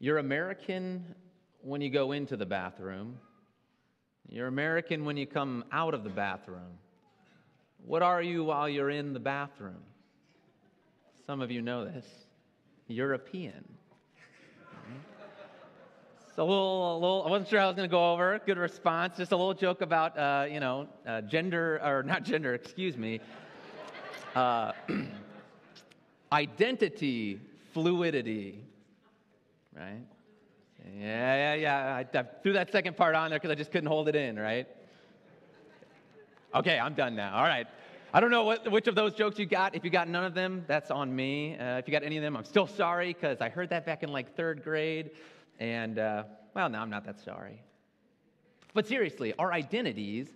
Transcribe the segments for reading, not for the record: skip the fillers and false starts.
You're American when you go into the bathroom. You're American when you come out of the bathroom. What are you while you're in the bathroom? Some of you know this. European. So I wasn't sure how I was going to go over. Good response. Just a little joke about, gender, or not gender, excuse me. Identity fluidity, right? Yeah. I threw that second part on there because I just couldn't hold it in, right? Okay, I'm done now. All right. I don't know which of those jokes you got. If you got none of them, that's on me. If you got any of them, I'm still sorry because I heard that back in like third grade. And, now I'm not that sorry. But seriously, our identities,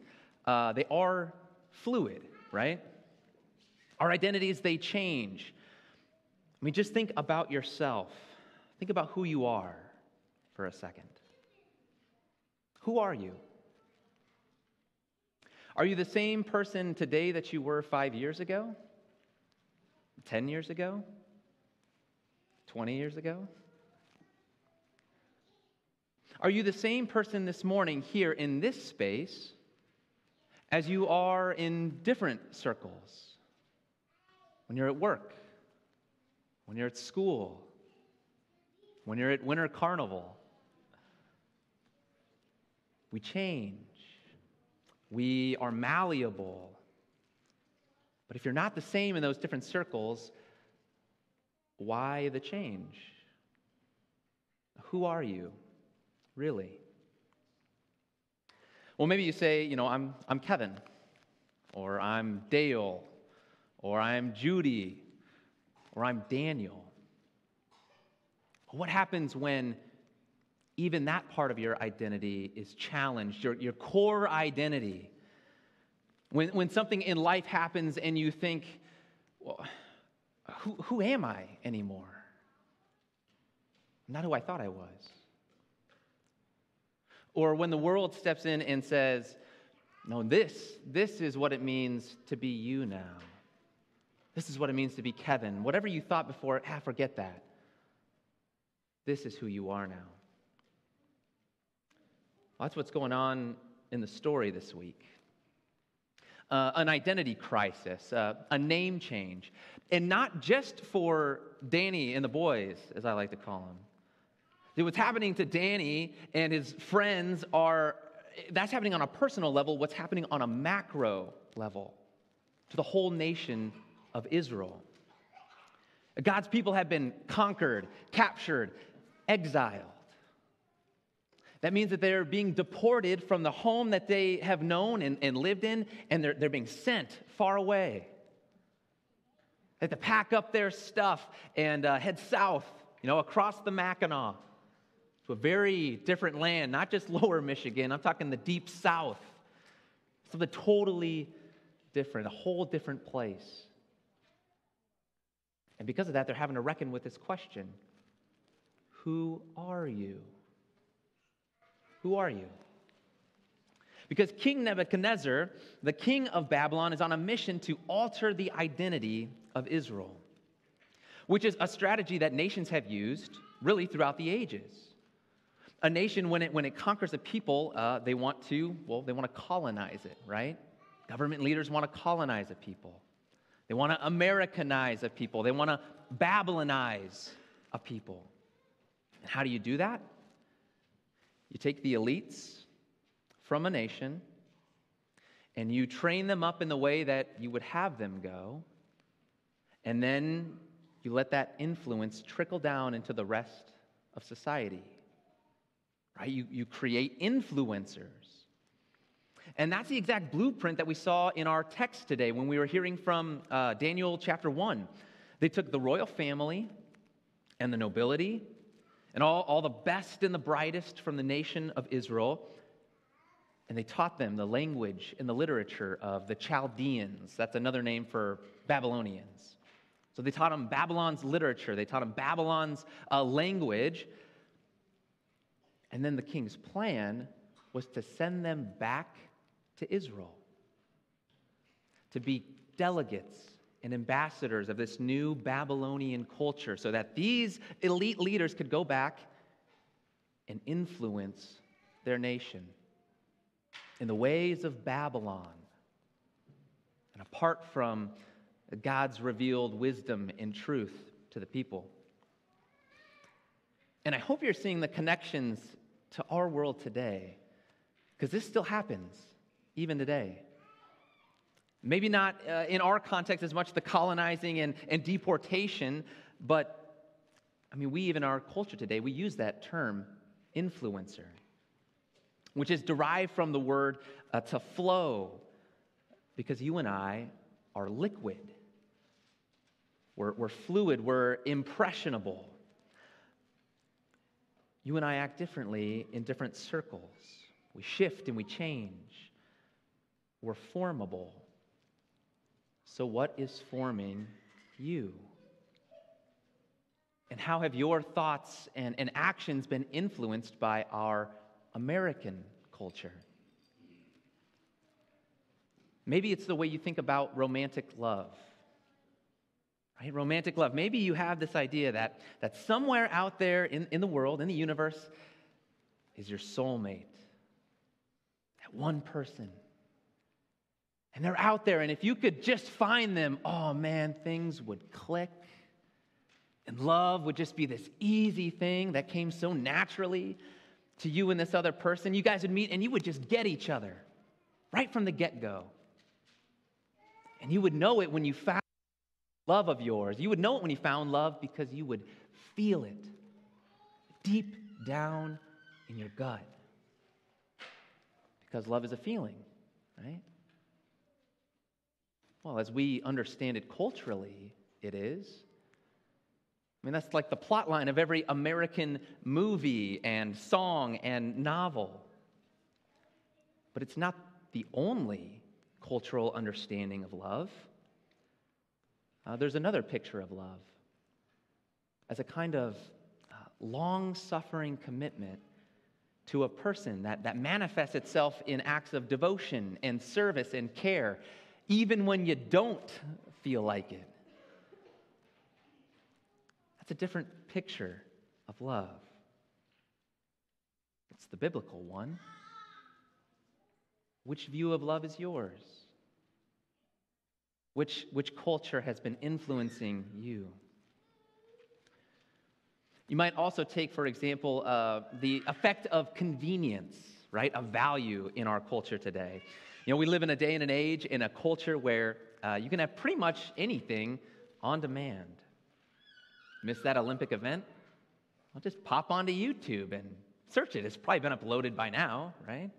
they are fluid, right? Our identities, they change. I mean, just think about yourself. Think about who you are for a second. Who are you? Are you the same person today that you were 5 years ago? 10 years ago? 20 years ago? Are you the same person this morning here in this space as you are in different circles? When you're at work, when you're at school, when you're at Winter Carnival. We change. We are malleable. But if you're not the same in those different circles, why the change? Who are you, really? Well, maybe you say, I'm Kevin, or I'm Dale, or I'm Judy, or I'm Daniel. What happens when even that part of your identity is challenged, your core identity? When something in life happens and you think, well, who am I anymore? I'm not who I thought I was. Or when the world steps in and says, no, this is what it means to be you now. This is what it means to be Kevin. Whatever you thought before, forget that. This is who you are now. Well, that's what's going on in the story this week. An identity crisis, a name change. And not just for Danny and the boys, as I like to call them. What's happening to Danny and his friends that's happening on a personal level. What's happening on a macro level to the whole nation of Israel. God's people have been conquered, captured, exiled. That means that they're being deported from the home that they have known and lived in, and they're being sent far away. They have to pack up their stuff and head south, across the Mackinac to a very different land, not just lower Michigan. I'm talking the deep south. Something totally different, a whole different place. And because of that, they're having to reckon with this question. Who are you? Who are you? Because King Nebuchadnezzar, the king of Babylon, is on a mission to alter the identity of Israel, which is a strategy that nations have used really throughout the ages. A nation, when it conquers a people, they want to colonize it, right? Government leaders want to colonize a people. They want to Americanize a people. They want to Babylonize a people. And how do you do that? You take the elites from a nation and you train them up in the way that you would have them go, and then you let that influence trickle down into the rest of society. Right? You create influencers. And that's the exact blueprint that we saw in our text today when we were hearing from Daniel chapter 1. They took the royal family and the nobility and all the best and the brightest from the nation of Israel, and they taught them the language and the literature of the Chaldeans. That's another name for Babylonians. So they taught them Babylon's literature. They taught them Babylon's language. And then the king's plan was to send them back to Israel to be delegates and ambassadors of this new Babylonian culture so that these elite leaders could go back and influence their nation in the ways of Babylon. And apart from God's revealed wisdom and truth to the people. And I hope you're seeing the connections to our world today, because this still happens even today. Maybe not in our context as much the colonizing and deportation, but we even in our culture today, we use that term influencer, which is derived from the word to flow, because you and I are liquid. We're fluid, we're impressionable. You and I act differently in different circles. We shift and we change. We're formable. So what is forming you? And how have your thoughts and actions been influenced by our American culture? Maybe it's the way you think about romantic love. Right? Romantic love. Maybe you have this idea that somewhere out there in the world, in the universe, is your soulmate. That one person. And they're out there, and if you could just find them, oh man, things would click. And love would just be this easy thing that came so naturally to you and this other person. You guys would meet, and you would just get each other right from the get-go. And you would know it when you found love of yours. You would know it when you found love because you would feel it deep down in your gut. Because love is a feeling, right? Well, as we understand it culturally, it is. That's like the plot line of every American movie and song and novel. But it's not the only cultural understanding of love. There's another picture of love as a kind of long-suffering commitment to a person that manifests itself in acts of devotion and service and care, even when you don't feel like it. That's a different picture of love. It's the biblical one. Which view of love is yours? Which culture has been influencing you? You might also take, for example, the effect of convenience, right, of value in our culture today. We live in a day and an age in a culture where you can have pretty much anything on demand. Miss that Olympic event? I'll just pop onto YouTube and search it. It's probably been uploaded by now, right?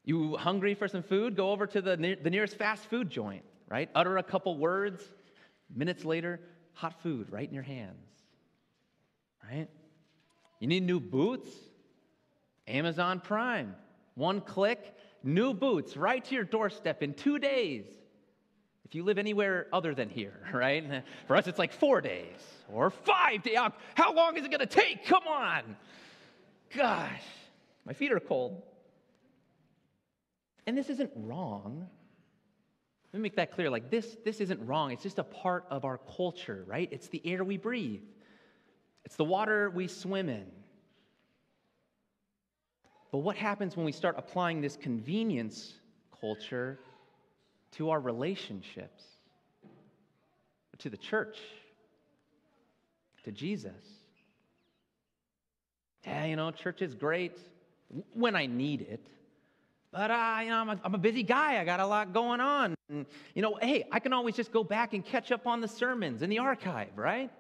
You hungry for some food? Go over to the nearest fast food joint, right? Utter a couple words. Minutes later, hot food right in your hands, right? You need new boots? Amazon Prime. One click, new boots right to your doorstep in 2 days. If you live anywhere other than here, right? For us, it's like 4 days or 5 days. How long is it going to take? Come on. Gosh, my feet are cold. And this isn't wrong. Let me make that clear. Like this isn't wrong. It's just a part of our culture, right? It's the air we breathe. It's the water we swim in. But what happens when we start applying this convenience culture to our relationships, to the church, to Jesus? Yeah, church is great when I need it. But, I'm a busy guy. I got a lot going on. And, hey, I can always just go back and catch up on the sermons in the archive, right?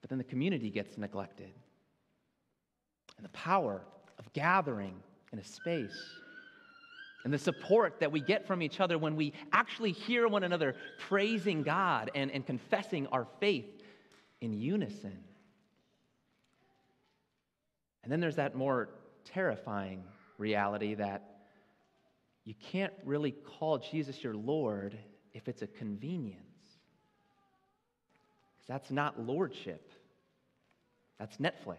But then the community gets neglected. And the power of gathering in a space and the support that we get from each other when we actually hear one another praising God and confessing our faith in unison. And then there's that more terrifying reality that you can't really call Jesus your Lord if it's a convenience. Because that's not lordship. That's Netflix.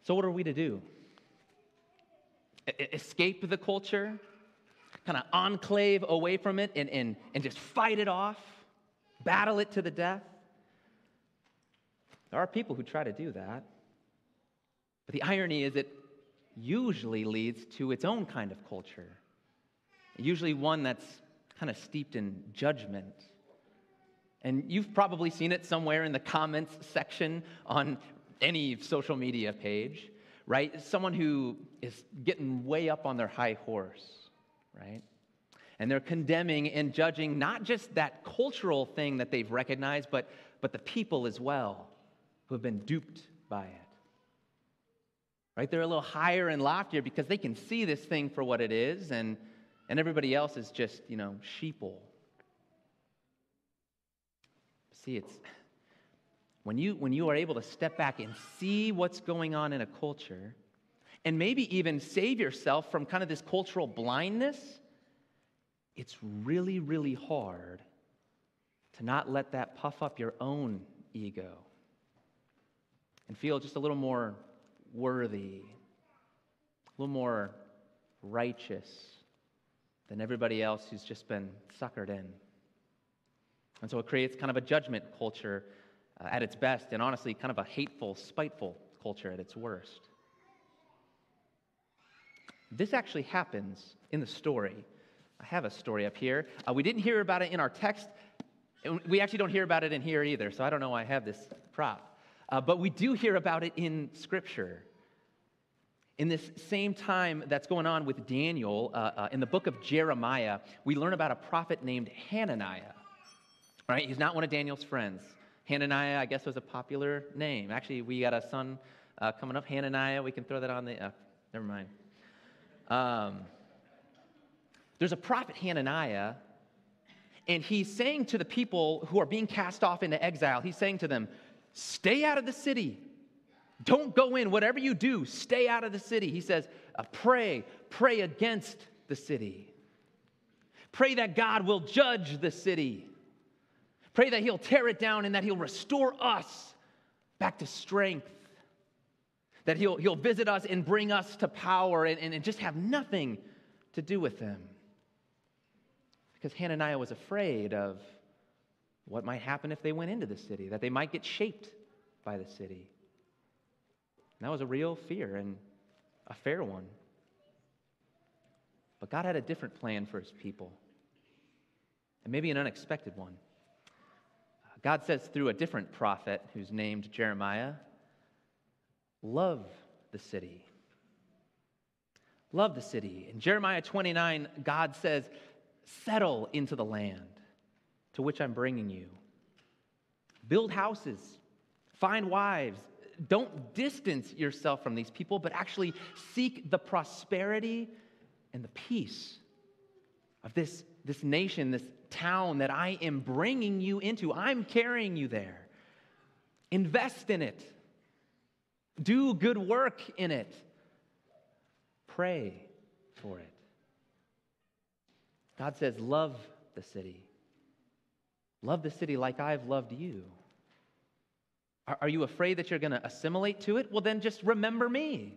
So what are we to do? Escape the culture? Kind of enclave away from it and just fight it off? Battle it to the death? There are people who try to do that. But the irony is it usually leads to its own kind of culture, usually one that's kind of steeped in judgment. And you've probably seen it somewhere in the comments section on any social media page, right? Someone who is getting way up on their high horse, right? And they're condemning and judging not just that cultural thing that they've recognized, but the people as well who have been duped by it. Right? They're a little higher and loftier because they can see this thing for what it is, and everybody else is just, sheeple. See, it's when you are able to step back and see what's going on in a culture, and maybe even save yourself from kind of this cultural blindness, it's really, really hard to not let that puff up your own ego and feel just a little more worthy, a little more righteous than everybody else who's just been suckered in. And so it creates kind of a judgment culture at its best, and honestly, kind of a hateful, spiteful culture at its worst. This actually happens in the story. I have a story up here. We didn't hear about it in our text, and we actually don't hear about it in here either, so I don't know why I have this prop. But we do hear about it in Scripture. In this same time that's going on with Daniel, in the book of Jeremiah, we learn about a prophet named Hananiah. Right? He's not one of Daniel's friends. Hananiah, I guess, was a popular name. Actually, we got a son coming up, Hananiah. We can throw that on the... never mind. There's a prophet, Hananiah, and he's saying to the people who are being cast off into exile, he's saying to them, stay out of the city. Don't go in. Whatever you do, stay out of the city. He says, pray against the city. Pray that God will judge the city. Pray that he'll tear it down and that he'll restore us back to strength. That he'll visit us and bring us to power and just have nothing to do with them. Because Hananiah was afraid of what might happen if they went into the city, that they might get shaped by the city. And that was a real fear and a fair one. But God had a different plan for his people, and maybe an unexpected one. God says through a different prophet who's named Jeremiah, love the city. Love the city. In Jeremiah 29, God says, settle into the land to which I'm bringing you. Build houses. Find wives. Don't distance yourself from these people, but actually seek the prosperity and the peace of this nation, this town that I am bringing you into. I'm carrying you there. Invest in it. Do good work in it. Pray for it. God says, love the city. Love the city like I've loved you. Are you afraid that you're going to assimilate to it? Well, then just remember me.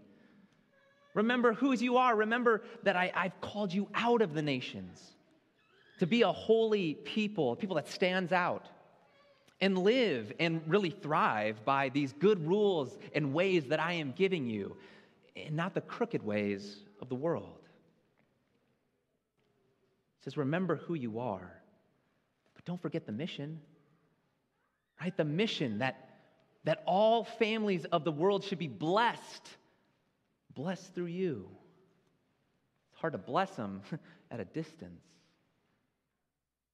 Remember whose you are. Remember that I've called you out of the nations to be a holy people, a people that stands out and live and really thrive by these good rules and ways that I am giving you, and not the crooked ways of the world. It says, remember who you are, but don't forget the mission, right? The mission that all families of the world should be blessed through you. It's hard to bless them at a distance.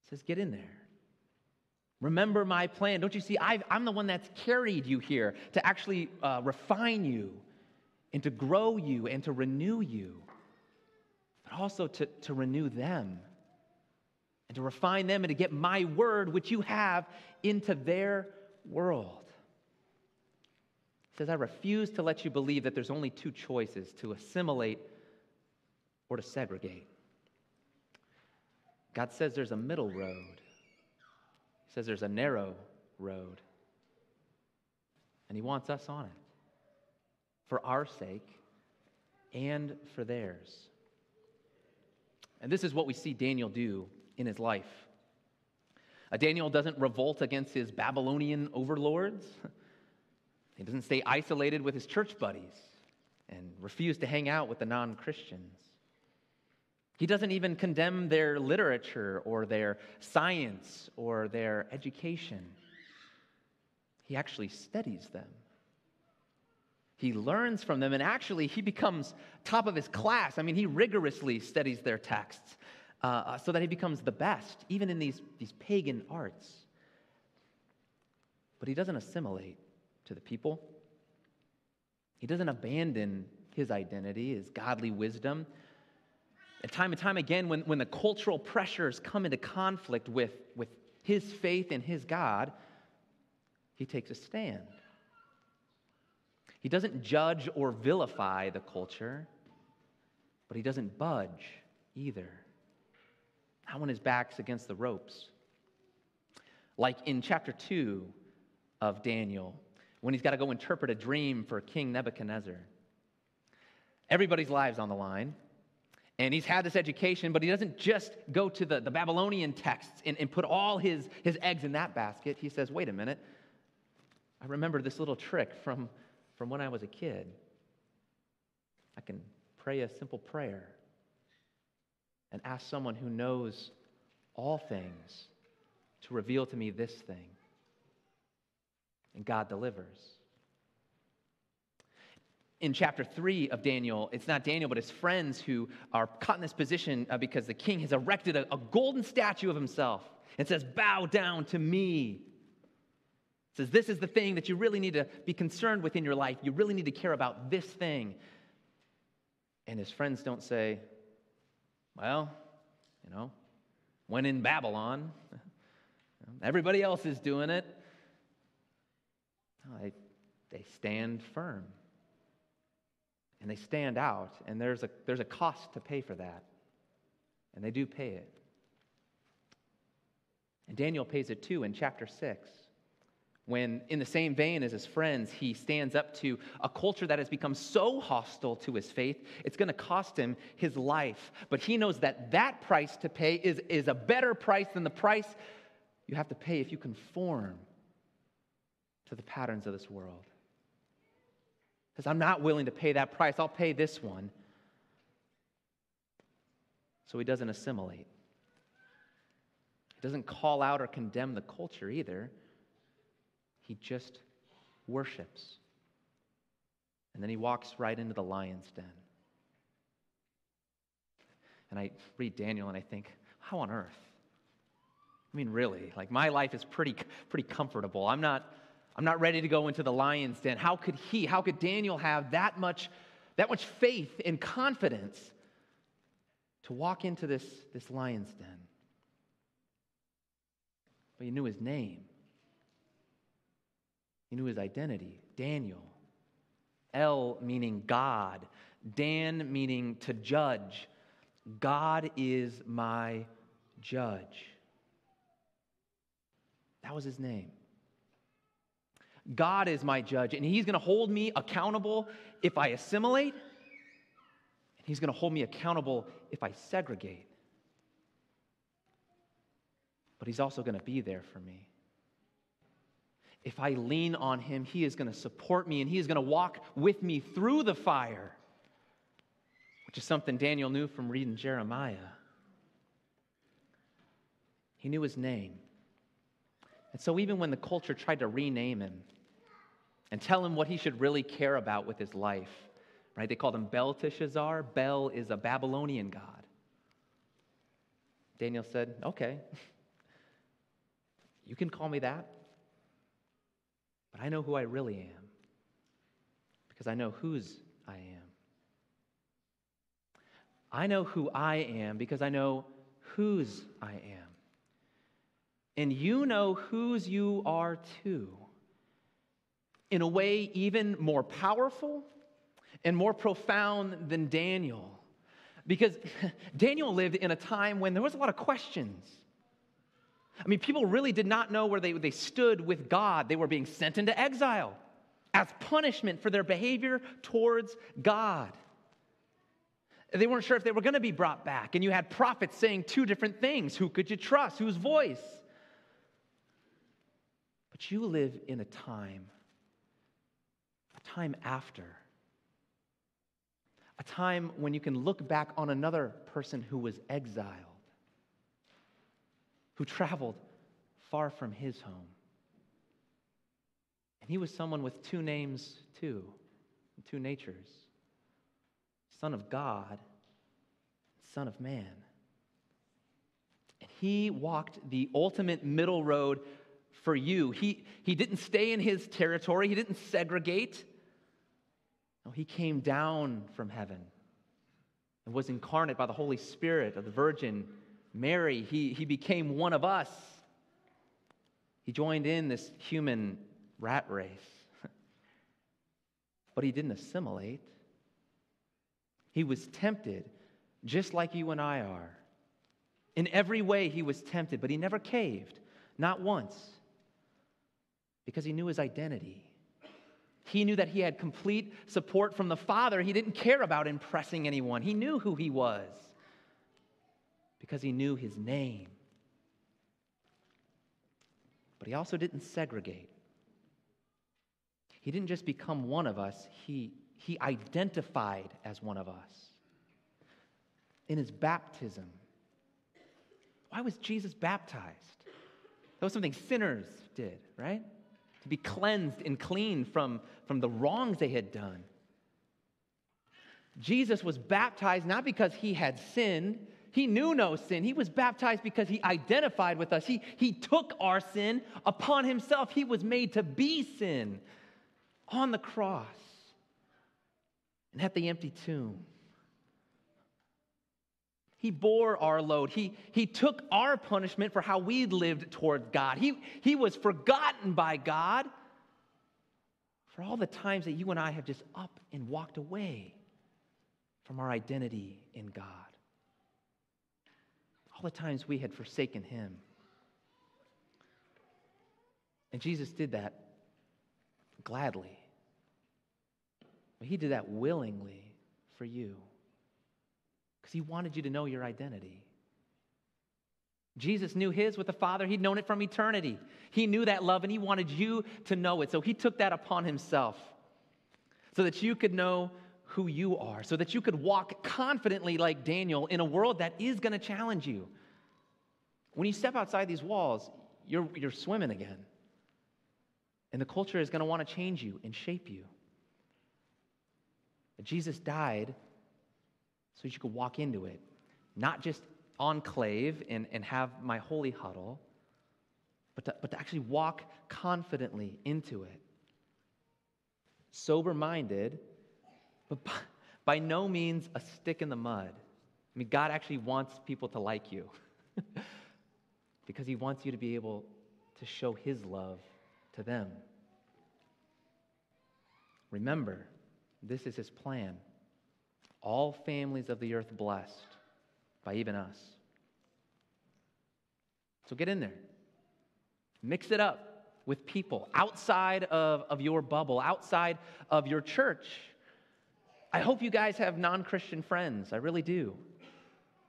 It says, get in there. Remember my plan. Don't you see, I'm the one that's carried you here to actually refine you and to grow you and to renew you, but also to renew them and to refine them and to get my word, which you have, into their world. It says, I refuse to let you believe that there's only two choices, to assimilate or to segregate. God says there's a middle road. He says there's a narrow road. And he wants us on it for our sake and for theirs. And this is what we see Daniel do in his life. Daniel doesn't revolt against his Babylonian overlords. He doesn't stay isolated with his church buddies and refuse to hang out with the non-Christians. He doesn't even condemn their literature or their science or their education. He actually studies them. He learns from them, and actually he becomes top of his class. I mean, he rigorously studies their texts so that he becomes the best, even in these pagan arts. But he doesn't assimilate to the people. He doesn't abandon his identity, his godly wisdom. And time again, when the cultural pressures come into conflict with his faith and his God, he takes a stand. He doesn't judge or vilify the culture, but he doesn't budge either. Not when his back's against the ropes. Like in chapter 2 of Daniel, when he's got to go interpret a dream for King Nebuchadnezzar. Everybody's lives on the line. And he's had this education, but he doesn't just go to the Babylonian texts and put all his eggs in that basket. He says, wait a minute. I remember this little trick from when I was a kid. I can pray a simple prayer and ask someone who knows all things to reveal to me this thing. And God delivers. In chapter 3 of Daniel, it's not Daniel, but his friends who are caught in this position because the king has erected a golden statue of himself and says, bow down to me. It says, this is the thing that you really need to be concerned with in your life. You really need to care about this thing. And his friends don't say, well, when in Babylon, everybody else is doing it. No, they stand firm. And they stand out, and there's a cost to pay for that. And they do pay it. And Daniel pays it too in chapter 6, when in the same vein as his friends, he stands up to a culture that has become so hostile to his faith, it's going to cost him his life. But he knows that price to pay is a better price than the price you have to pay if you conform to the patterns of this world. Because I'm not willing to pay that price. I'll pay this one. So he doesn't assimilate. He doesn't call out or condemn the culture either. He just worships. And then he walks right into the lion's den. And I read Daniel and I think, how on earth? I mean, really, my life is pretty comfortable. I'm not ready to go into the lion's den. How could Daniel have that much faith and confidence to walk into this lion's den? But he knew his name. He knew his identity. Daniel. El meaning God. Dan meaning to judge. God is my judge. That was his name. God is my judge, and he's going to hold me accountable if I assimilate, and he's going to hold me accountable if I segregate. But he's also going to be there for me. If I lean on him, he is going to support me, and he is going to walk with me through the fire, which is something Daniel knew from reading Jeremiah. He knew his name. And so even when the culture tried to rename him and tell him what he should really care about with his life, right? They called him Belteshazzar. Bel is a Babylonian god. Daniel said, okay, you can call me that, but I know who I really am because I know whose I am. I know who I am because I know whose I am. And you know whose you are too. In a way even more powerful and more profound than Daniel. Because Daniel lived in a time when there was a lot of questions. I mean, people really did not know where they stood with God. They were being sent into exile as punishment for their behavior towards God. They weren't sure if they were going to be brought back. And you had prophets saying two different things. Who could you trust? Whose voice? But you live in a time a time after. A time when you can look back on another person who was exiled, who traveled far from his home. And he was someone with two names too, and two natures. Son of God, Son of Man. And he walked the ultimate middle road for you. He didn't stay in his territory. He didn't segregate. No, he came down from heaven and was incarnate by the Holy Spirit of the Virgin Mary. He became one of us. He joined in this human rat race. But he didn't assimilate. He was tempted just like you and I are. In every way he was tempted, but he never caved, not once, because he knew his identity. He knew that he had complete support from the Father. He didn't care about impressing anyone. He knew who he was because he knew his name. But he also didn't segregate. He didn't just become one of us. He identified as one of us. In his baptism. Why was Jesus baptized? That was something sinners did, right? To be cleansed and cleaned from the wrongs they had done. Jesus was baptized not because he had sinned. He knew no sin. He was baptized because he identified with us. He took our sin upon himself. He was made to be sin on the cross and at the empty tomb. He bore our load. He took our punishment for how we lived toward God. He was forgotten by God for all the times that you and I have just up and walked away from our identity in God. All the times we had forsaken him. And Jesus did that gladly. He did that willingly for you. Because he wanted you to know your identity. Jesus knew his with the Father. He'd known it from eternity. He knew that love and he wanted you to know it. So he took that upon himself so that you could know who you are, so that you could walk confidently like Daniel in a world that is going to challenge you. When you step outside these walls, you're swimming again. And the culture is going to want to change you and shape you. But Jesus died so that you could walk into it. Not just enclave and have my holy huddle, but to actually walk confidently into it. Sober-minded, but by no means a stick in the mud. I mean, God actually wants people to like you because he wants you to be able to show his love to them. Remember, this is his plan. All families of the earth blessed by even us. So get in there. Mix it up with people outside of your bubble, outside of your church. I hope you guys have non-Christian friends. I really do.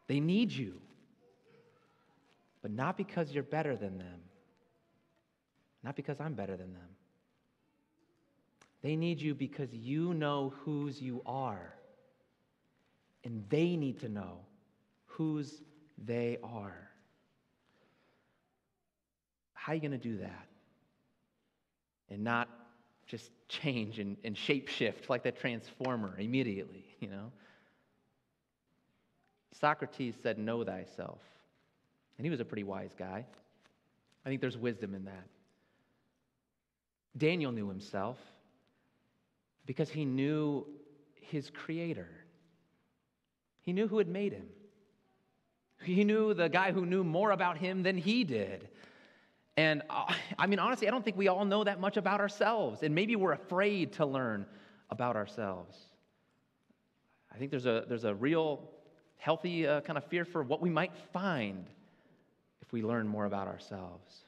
They need you. But not because you're better than them. Not because I'm better than them. They need you because you know whose you are. And they need to know whose they are. How are you going to do that? And not just change and shape shift like that transformer immediately, you know? Socrates said, "Know thyself." And he was a pretty wise guy. I think there's wisdom in that. Daniel knew himself because he knew his Creator. He knew who had made him. He knew the guy who knew more about him than he did. And I mean, honestly, I don't think we all know that much about ourselves. And maybe we're afraid to learn about ourselves. I think there's a real healthy kind of fear for what we might find if we learn more about ourselves.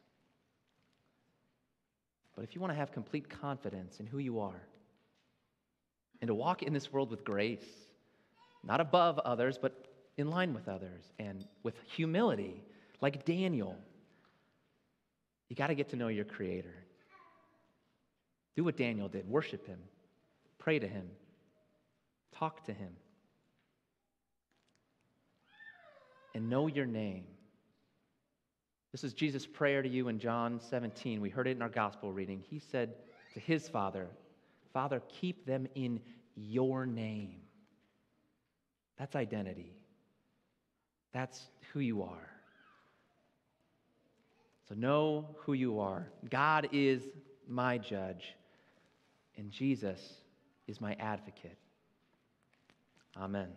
But if you want to have complete confidence in who you are and to walk in this world with grace, not above others, but in line with others and with humility, like Daniel, you got to get to know your Creator. Do what Daniel did. Worship him. Pray to him. Talk to him. And know your name. This is Jesus' prayer to you in John 17. We heard it in our gospel reading. He said to his Father, Father, keep them in your name. That's identity. That's who you are. So know who you are. God is my judge, and Jesus is my advocate. Amen.